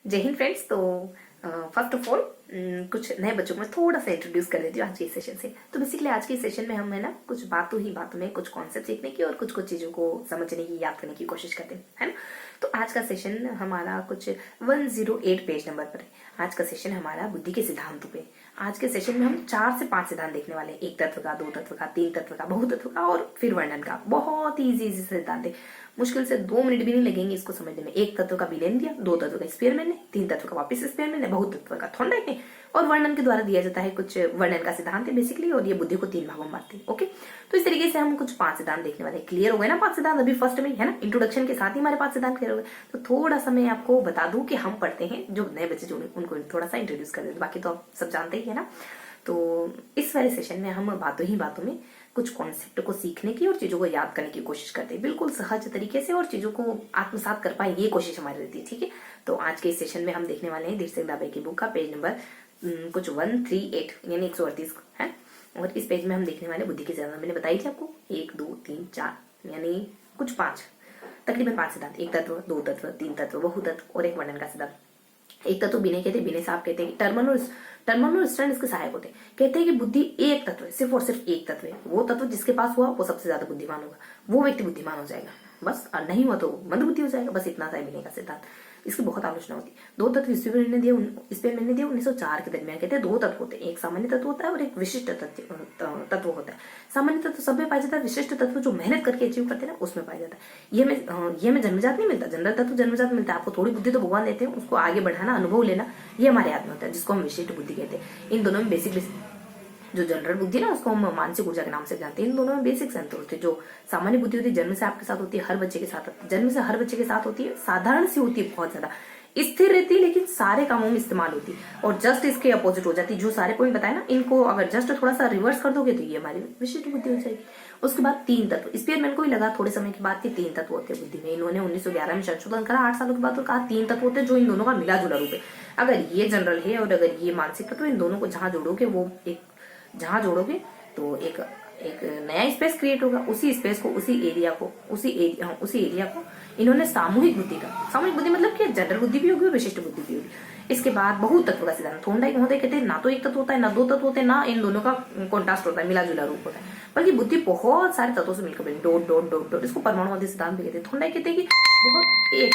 जय हिंद फ्रेंड्स। तो first of all कुछ नए बच्चों को मैं थोड़ा सा इंट्रोड्यूस कर देती हूँ आज के सेशन से। तो बेसिकली आज के सेशन में हम है ना कुछ बातों में कुछ कॉन्सेप्ट सीखने की और कुछ कुछ चीजों को समझने की, याद करने की कोशिश करते हैं, है ना। तो आज का सेशन हमारा कुछ 108 पेज नंबर पर है। आज का सेशन हमारा बुद्धि के सिद्धांतों पे। आज के सेशन में हम 4 से 5 सिद्धांत देखने वाले हैं। एक तत्व का, 2 तत्व का, 3 तत्व का, बहुतत्व का और फिर वर्णन का। बहुत ही इजी सिद्धांत है, मुश्किल से 2 मिनट भी नहीं लगेंगे इसको समझने में। एक तत्व का विलेन दिया, 2 तत्व का स्पेयरमैन ने, 3 तत्व का वापिस स्पेयरमैन ने, बहुतत्व का थॉर्नडाइक ने, और वर्णन के द्वारा दिया जाता है कुछ वर्णन का सिद्धांत है बेसिकली। और ये बुद्धि को 3 भागों में बांटती है। ओके, तो इस तरीके से हम कुछ 5 सिद्धांत देखने वाले हैं। क्लियर हो गए ना 5 सिद्धांत अभी फर्स्ट में, है ना। इंट्रोडक्शन के साथ ही हमारे 5 सिद्धांत क्लियर हो गए। तो थोड़ा सा मैं आपको बता दूं कि हम पढ़ते हैं, जो नए बच्चे जो उनको थोड़ा सा इंट्रोड्यूस कर देते, बाकी तो आप सब जानते ही है ना। तो इस वाले सेशन में हम बातों में कुछ कॉन्सेप्ट को सीखने की और चीजों को याद करने की कोशिश करते हैं, बिल्कुल सहज तरीके से, और चीजों को आत्मसात कर पाए ये कोशिश हमारी रहती है। ठीक है, तो आज के इस सेशन में हम देखने वाले हैं धीरज दाबे की बुक का पेज नंबर कुछ 138 यानी 138 है। और इस पेज में हम देखने वाले बुद्धि के सिद्धांत। मैंने बताई थी आपको 1 2 3 4 यानी कुछ 5, तकरीबन 5 सिद्धांत। एक तत्व, 2 तत्व, 3 तत्व, बहुतत्व और एक वर्णन का सिद्धांत। एक तत्व बिने कहते हैं, बिने साहब कहते हैं टर्मिनल स्ट्रेंड इसके सहायक होते हैं। कहते हैं कि बुद्धि एक तत्व है, सिर्फ और सिर्फ एक तत्व है। वो तत्व जिसके पास हुआ वो सबसे ज्यादा बुद्धिमान होगा, वो व्यक्ति बुद्धिमान हो जाएगा बस, और नहीं हुआ तो मंद बुद्धि हो जाएगा। बस इतना सा बिने का सिद्धांत। इसकी बहुत आलोचना होती है। 2 तत्व स्पेयरमैन ने दिया 1904 के दरमियान। कहते हैं 2 तत्व होते हैं, एक सामान्य तत्व होता है और एक विशिष्ट तत्व होता है। सामान्य तत्व सब में पाया जाता है, विशिष्ट तत्व जो मेहनत करके अचीव करते हैं ना उसमें पाया जाता है। ये में जन्मजात नहीं मिलता। जनरल तत्व जन्मजात मिलता है, आपको थोड़ी बुद्धि तो भगवान देते हैं, उसको आगे बढ़ाना, अनुभव लेना, ये हमारे हाथ में होता है, जिसको हम विशिष्ट बुद्धि कहते हैं। इन दोनों में बेसिक जो जनरल बुद्धि ना उसको हम मानसिक ऊर्जा के नाम से जानते हैं। इन दोनों में बेसिक अंतर होते हैं। जो सामान्य बुद्धि होती है जन्म से आपके साथ होती है, हर बच्चे के साथ, जन्म से हर बच्चे के साथ होती है, साधारण सी होती है, बहुत ज्यादा स्थिर रहती है, लेकिन सारे कामों में इस्तेमाल होती है। और जस्ट इसके अपोजिट हो जाती है। जो सारे पॉइंट बताए ना, इनको अगर जस्ट थोड़ा सा रिवर्स कर दोगे तो ये हमारी विशिष्ट बुद्धि हो जाएगी। उसके बाद 3 तत्व। स्पेयरमैन को ही लगा थोड़े समय के बाद कि 3 तत्व होते हैं बुद्धि में। इन्होंने 1911 में संशोधन करा 8 सालों के बाद, और कहा 3 तत्व होते हैं जो इन दोनों का मिला जुला रूप है। अगर ये जनरल है और अगर ये मानसिक तत्व, इन दोनों को जहां जोड़ोगे तो एक नया स्पेस क्रिएट होगा। उसी स्पेस को, उसी एरिया को इन्होंने सामूहिक बुद्धि मतलब कि जनरल बुद्धि भी होगी और विशिष्ट बुद्धि भी होगी। इसके बाद बहुतत्व का सिद्धांत। थॉर्नडाइक महोदय कहते हैं ना तो एक तत्व होता है, ना 2 तत्व होते हैं, ना इन दोनों का कॉन्ट्रास्ट होता है, मिला जुला रूप होता है, बल्कि बुद्धि बहुत सारे तत्वों से मिलकर बनी। डॉट डॉट डॉट डॉट, इसको परमाणुवादी सिद्धांत भी कहते हैं। थॉर्नडाइक कहते हैं कि बहुत एक